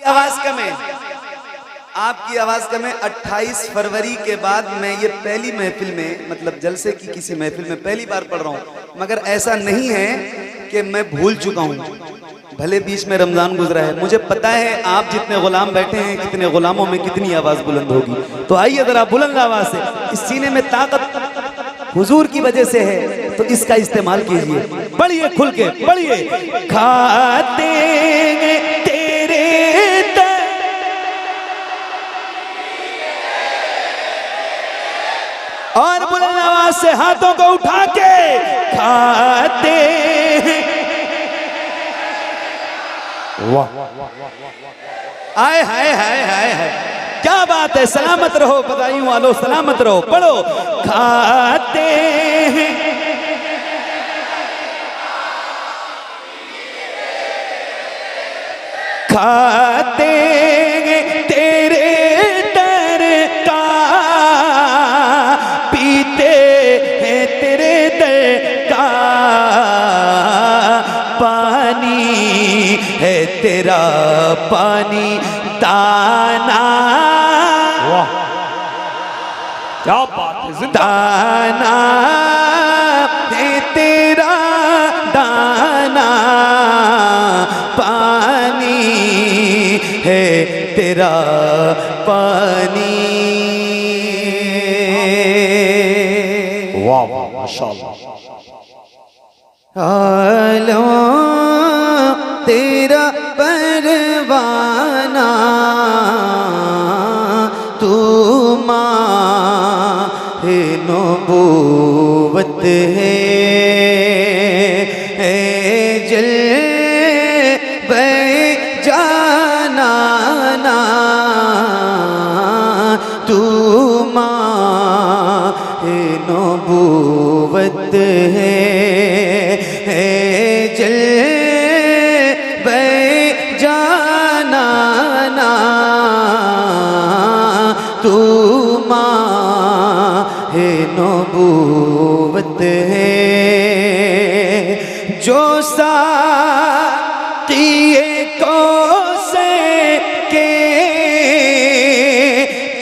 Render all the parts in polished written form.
आवाज कम है, आपकी आवाज कम है। 28 फरवरी के बाद मैं ये पहली महफिल में, मतलब जलसे की किसी महफिल में पहली बार पढ़ रहा हूं, मगर ऐसा नहीं है कि मैं भूल चुका हूं। भले बीच में रमजान गुजरा है, मुझे पता है आप जितने गुलाम बैठे हैं, कितने गुलामों में कितनी आवाज बुलंद होगी। तो आइए अगर आप बुलंद आवाज से, इस सीने में ताकत हुजूर की वजह से है, तो इसका इस्तेमाल कीजिए। पढ़िए, खुल के पढ़िए। खाते तेरे और बुलंद आवाज से हाथों को उठा के खाते। वाह, आए हाय हाय हाय हाय, क्या बात है। सलामत रहो बधाइयों वालों, सलामत रहो। पढ़ो, खाते खाते तेरे दर का, पीते हैं तेरे दर का पानी, है तेरा पानी दाना। वाह, क्या बात है। दाना है तेरा दाना, पानी है तेरा पानी। वाह वाह, माशाअल्लाह। आलो तेरा परवाना, तू माहे नबूवत है, जल जाना ना, तू माहे नबूवत है, जल जाना ना, तू माहे नबूवत है। जो साक़िए को से के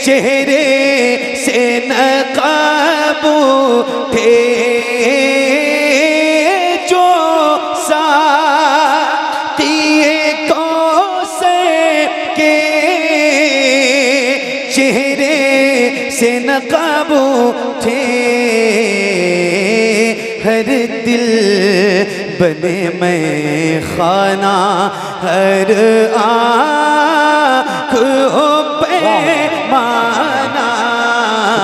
चेहरे से नक़ाब उठे, जो साक़िए को से के चेहरे से नक़ाब उठे, हर दिल बने मैं खाना, हर आँख हो पैमाना,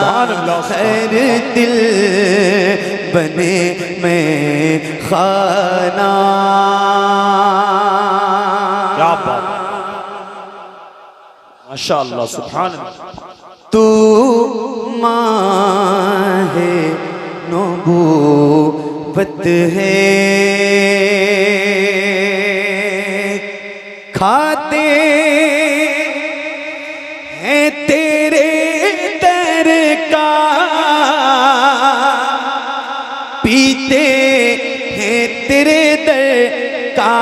हर दिल बने मैं खाना। क्या बात, माशाअल्लाह, सुभान अल्लाह। तू माहे नबूवत है, खाते हैं तेरे दर का, पीते हैं तेरे दर का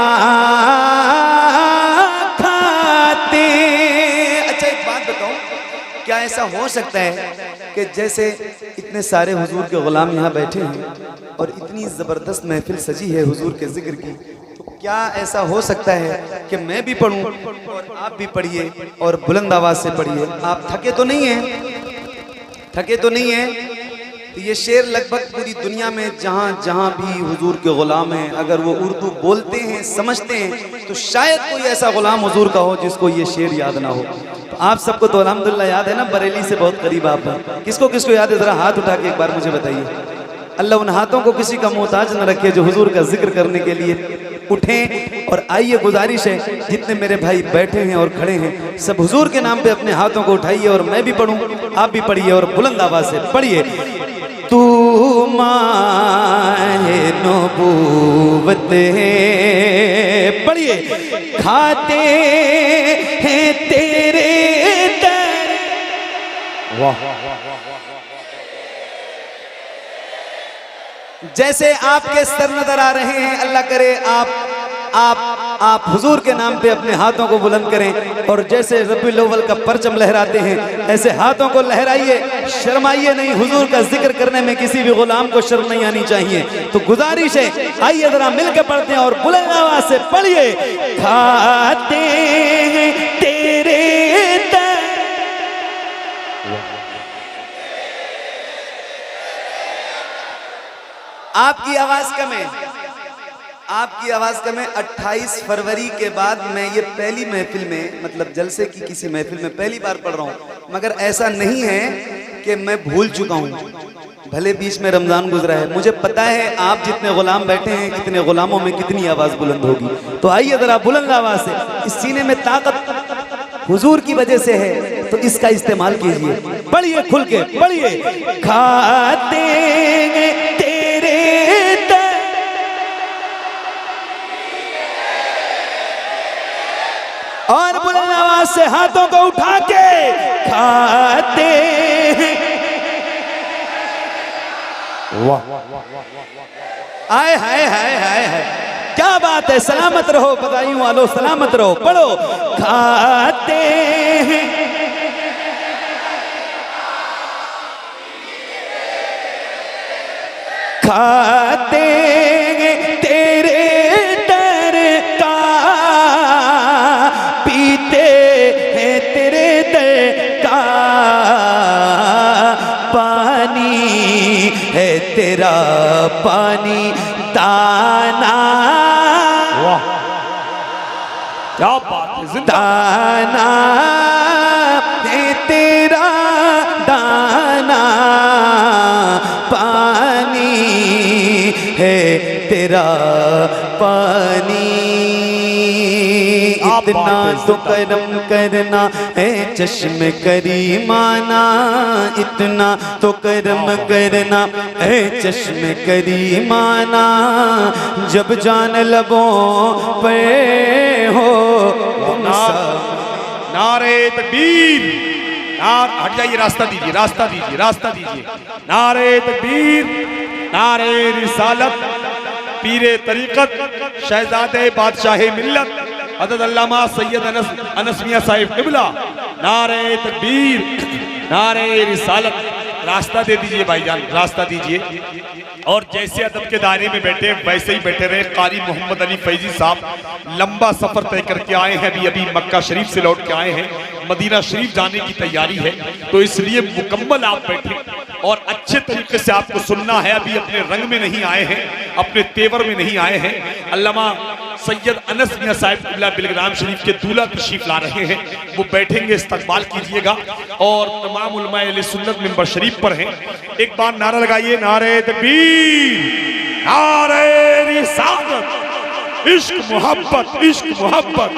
खाते। अच्छा एक बात बताऊं, क्या ऐसा हो सकता है कि जैसे इतने सारे हुजूर के गुलाम यहाँ बैठे हैं और इतनी ज़बरदस्त महफिल सजी है हुजूर के जिक्र की, तो क्या ऐसा हो सकता है कि मैं भी पढ़ूं और आप भी पढ़िए और बुलंद आवाज़ से पढ़िए। आप थके तो नहीं हैं? थके तो नहीं हैं? तो ये शेर लगभग पूरी दुनिया में जहाँ जहाँ भी हुजूर के गुलाम हैं, अगर वो उर्दू बोलते हैं, समझते हैं, तो शायद कोई ऐसा गुलाम हुजूर का हो जिसको ये शेर याद ना हो। तो आप सबको तो अल्हम्दुलिल्लाह याद है ना, बरेली से बहुत करीब आप हैं। किसको किसको याद है, ज़रा हाथ उठा के एक बार मुझे बताइए। अल्लाह उन हाथों को किसी का मोहताज न रखे जो हुजूर का जिक्र करने के लिए उठें। और आइए, गुजारिश है जितने मेरे भाई बैठे हैं और खड़े हैं, सब हुजूर के नाम पे अपने हाथों को उठाइए और मैं भी पढ़ूं, आप भी पढ़िए और बुलंद आवाज से पढ़िए। तू माहे नबूवत है, पढ़िए। खाते हैं तेरे दर। वाह, जैसे आपके सर नजर आ रहे हैं, अल्लाह करे आप आप हुजूर के नाम पे अपने हाथों को बुलंद करें और जैसे रबीउल अव्वल का परचम लहराते हैं ऐसे हाथों को लहराइए, शर्माइए नहीं। हुजूर का जिक्र करने में किसी भी गुलाम को शर्म नहीं आनी चाहिए। तो गुजारिश है, आइए जरा मिलकर पढ़ते हैं और बुलंद आवाज से पढ़िए। खाते हैं तेरे आपकी आवाज कम है, आपकी आवाज कम है। 28 फरवरी के बाद मैं ये पहली महफिल में, मतलब जलसे की किसी महफिल में पहली बार पढ़ रहा हूँ, मगर ऐसा नहीं है कि मैं भूल चुका हूँ। भले बीच में रमजान गुजरा है, मुझे पता है आप जितने गुलाम बैठे हैं कितने गुलामों में कितनी आवाज बुलंद होगी। तो आइए जरा बुलंद आवाज से, इस सीने में ताकत हुजूर की वजह से है, तो इसका इस्तेमाल कीजिए। पढ़िए, खुल के पढ़िए। खाते तेरे और बुलंद आवाज से हाथों को उठा के खाते। आए हाय हाय हाय हाय, क्या बात है। सलामत रहो बधाइयों वालों, सलामत रहो। पढ़ो। खाते हैं खाते हैं तेरे दर का, पीते हैं तेरे दर का पानी है, तेरा पानी दाना। वाह क्या बात है। दाना है तेरा दाना, पानी है तेरा पानी। इतना तो करम करना है चश्म करीमाना, इतना तो करम करना है चश्म करीमाना। जब जान लबों पे हो नारे तकबीर, हट जाइए, रास्ता दीजिए, रास्ता दीजिए, रास्ता दीजिए। नारे तकबीर, नारे रिसालत, पीरे तरीकत, शहजादे बादशाह मिल्लत हज़रत अल्लामा सैयद अनस मियां साहिब क़िबला। नारे तकबीर, नारे रिसालत। रास्ता दे दीजिए भाईजान, रास्ता दीजिए। और जैसे अदब के दायरे में बैठे वैसे ही बैठे रहे। कारी मोहम्मद अली फैजी साहब लंबा सफर तय करके आए हैं, अभी मक्का शरीफ से लौट के आए हैं, मदीना शरीफ जाने की तैयारी है, तो इसलिए मुकम्मल आप बैठे और अच्छे तरीके से आपको सुनना है। अभी अपने रंग में नहीं आए हैं, अपने तेवर में नहीं आए हैं। अल्लामा सैयद अनस मियां साहिब क़िबला बिलग्राम शरीफ के दूल्हा तशरीफ ला रहे हैं, वो बैठेंगे, इस्तकबाल कीजिएगा। और तमाम उलमा अहले सुन्नत मिंबर शरीफ पर हैं। एक बार नारा लगाइए, नारे तकबीर, नारे रिसालत, इश्क मोहब्बत, इश्क मोहब्बत।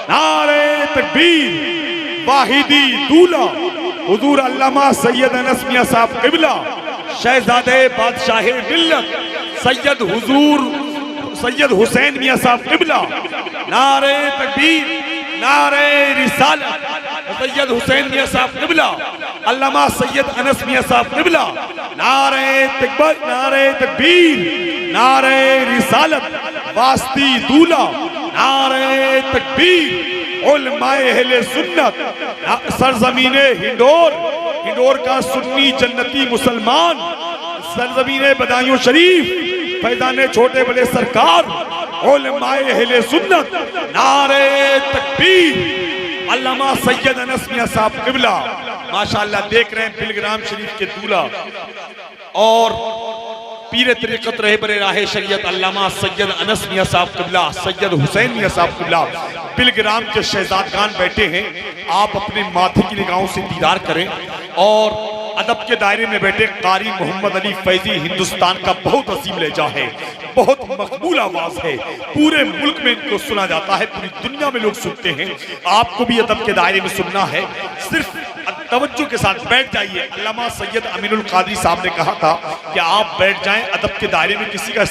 नारे तकबीर, वाहिदी दूल्हा हुजूर अल्लामा सैयद अनस मियां साहब क़िबला, शहजादे बादशाह मिल्लत सैयद हुजूर सैयद हुसैन मियां साहब क़िबला। नारे तकबीर, नारे रिसालत, सैयद हुसैन मियां साहब क़िबला, अल्लामा सैयद अनस मियां साहब क़िबला। नारे तकबीर, नारे तकबीर, नारे रिसालत, वास्ती दूल्हा। नारे तकबीर, उलमाए अहले सुन्नत, सरजमीने हिंडोर, हिंडोर का सुन्नी जन्नती मुसलमान, सरजमीने बदायूं शरीफ, फैजाने छोटे बड़े सरकार, उलमाए अहले सुन्नत। नारे तकबीर, अल्लामा सैयद अनस मियां साहब क़िबला। माशाअल्लाह देख रहे हैं बिलग्राम शरीफ के दूल्हा और पीरे तरीक़त रहे बरे राहे शरीयत अल्लामा सैयद अनस मियां साहब क़िबला, सैयद हुसैन मियां साहब क़िबला बिलग्राम के शहजादगान बैठे हैं। आप अपने माथे की निगाहों से दीदार करें। और अदब के दायरे में बैठे कारी मोहम्मद अली फैजी, हिंदुस्तान का बहुत अजीम लहजा है, बहुत मकबूल आवाज है, पूरे मुल्क में इनको सुना जाता है, पूरी दुनिया में लोग सुनते हैं। आपको भी अदब के दायरे में सुनना है, सिर्फ तवज्जो के साथ बैठ जाइए। अल्लामा सैयद अमीनुल कादरी साहब ने कहा था कि आप बैठ जाएं अदब के दायरे में, किसी का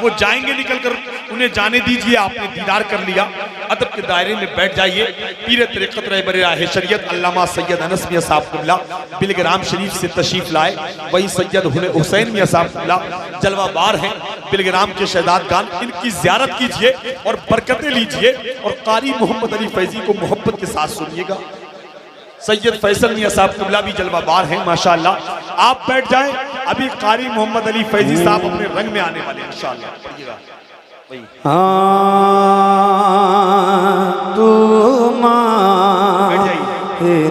वो जाएंगे निकल कर, उन्हें जाने दीजिए, आपने दीदार कर लिया, अदब के दायरे में बैठ जाइए। पीर तरीक़त रहबर राह शरीयत अल्लामा सैयद अनस मियां साहब क़िबला बिलग्राम शरीफ से तशरीफ लाए, वही सैयद हुसैन मियां साहब क़िबला जलवा बार हैं। बिलग्राम के शहजाद खान, इनकी ज़ियारत कीजिए और बरकतें लीजिए और कारी मोहम्मद अली फैजी को मोहब्बत के साथ सुनिएगा। सैयद फैसल मियां साहब क़िबला भी जलवाबार हैं माशाअल्लाह। आप बैठ जाएं, अभी कारी मोहम्मद अली फैजी साहब अपने रंग में आने वाले हैं इंशाअल्लाह। पढ़िएगा वही। तू माँ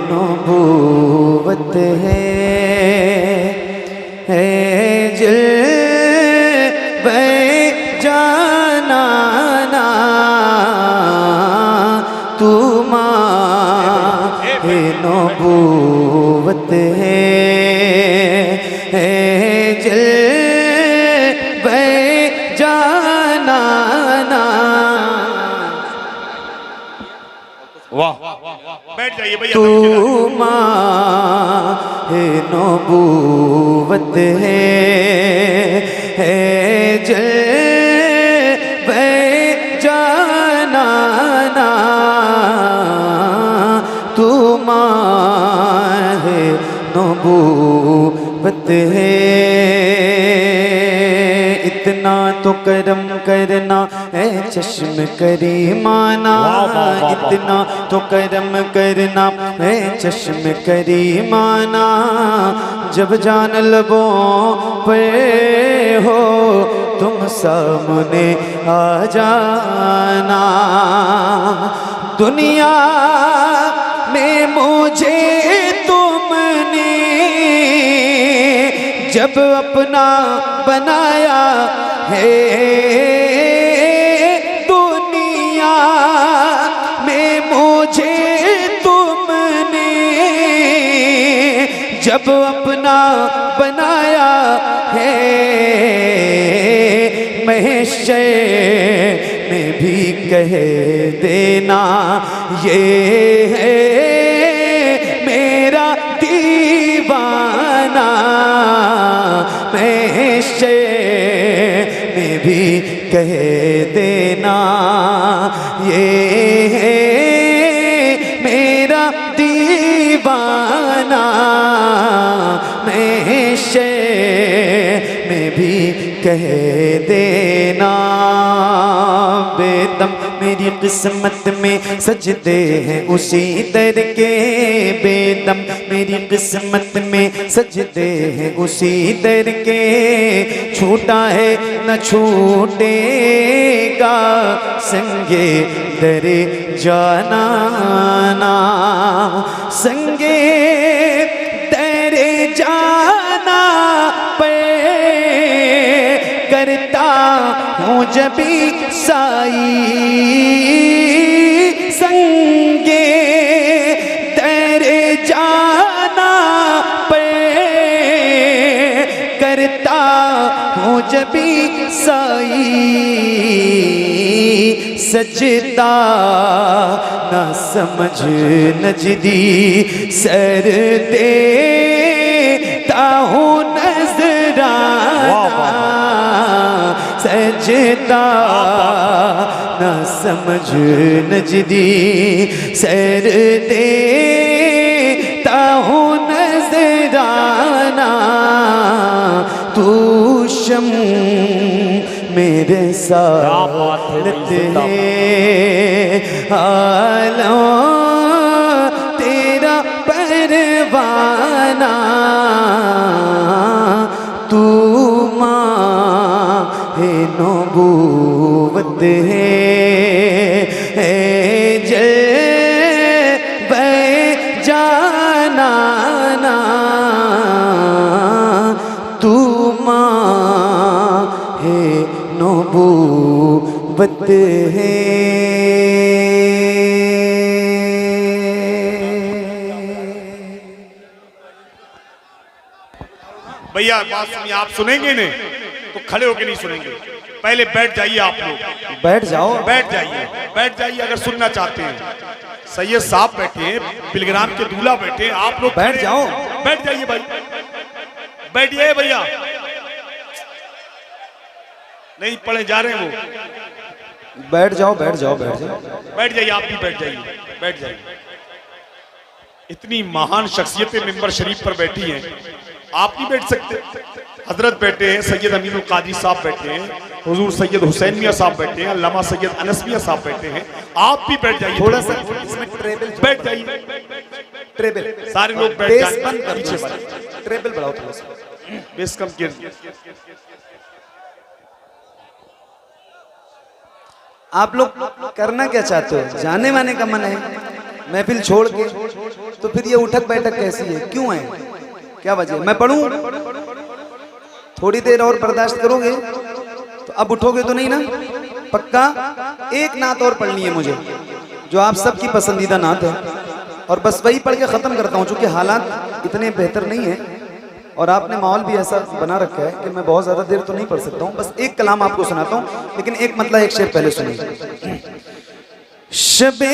नबूवत है जलवे जानाना, तू माँ नबूवत है जलवे जानाना। वाह, बैठ जाइए भैया। तू माँ नबूवत है जलवे जानाना, तू माँ नबूवत है। इतना तो करम करना है चश्म करीमाना, इतना तो करम करना है चश्म करीमाना। जब जान लबों पे हो तुम सामने आ जाना। दुनिया में मुझे तुमने जब अपना बनाया है, दुनिया में मुझे तुमने जब अपना बनाया है, महशर में भी कह देना ये है मेरा दीवाना। महशर में भी कह देना ये है मेरा दीवाना। महशर में भी कह देना। बेदम मेरी किस्मत में सजदे हैं उसी दर के, बेदम मेरी किस्मत में सजदे हैं उसी दर के। छूटा है न छूटेगा संगे दरे जाना ना, संगे दरे जाना पे करता हूँ जबी साई। संगे तेरे जाना पे करता हूँ जबी साई। सजदा ना समझ नजदी सर देता हूँ नजराना। सजदा ना समझ नजदी सर देता हूँ नजराना। तू शम मेरे साथ है आलों तेरा परवाना। तू माँ नबूवत है जलवे जानाना। तू माँ नबूवत है। भैया बात सुनिए, आप सुनेंगे नहीं तो खड़े होके नहीं सुनेंगे। पहले बैठ जाइए, आप लोग बैठ जाओ, बैठ जाइए, बैठ जाइए अगर सुनना चाहते हैं। सैयद साहब बैठे हैं, बिलग्राम के दूल्हा बैठे हैं, आप लोग बैठ जाओ, बैठ जाइए भाई, बैठिए भैया। नहीं पढ़े जा रहे हैं वो, बैठ जाओ बैठ जाओ बैठ जाओ, बैठ जाइए, आप भी बैठ जाइए, बैठ जाइए। इतनी महान शख्सियतें मिंबर शरीफ पर बैठी हैं, आप नहीं बैठ सकते? हजरत बैठे हैं, सैयद अमीनुल कादरी साहब बैठे हैं, हुजूर सैयद हुसैन मियां साहब बैठे हैं, अल्लामा सैयद अनस मियां साहब बैठे हैं। आप भी बैठ जाइए, थोड़ा सा इसमें ट्रेबल, बैठ जाइए, ट्रेबल, सारे लोग बैठ बेस जाइए। बंद कर पीछे दो, वाले ट्रेबल बढ़ाओ थोड़ा सा। बेस कम कीजिए। आप लोग करना क्या चाहते हो? जाने माने का मन है महफिल छोड़ के, तो फिर ये उठक बैठक कैसी है, क्यों है, क्या वजह? मैं पढ़ूं? थोड़ी देर और बर्दाश्त करोगे तो अब उठोगे तो नहीं ना? पक्का एक नात और पढ़नी है मुझे, जो आप सबकी पसंदीदा नात है, और बस वही पढ़ के ख़त्म करता हूँ, चूँकि हालात इतने बेहतर नहीं है और आपने माहौल भी ऐसा बना रखा है कि मैं बहुत ज़्यादा देर तो नहीं पढ़ सकता हूँ। बस एक कलाम आपको सुनाता हूँ, लेकिन एक मतलब एक शेर पहले सुनिए। शबे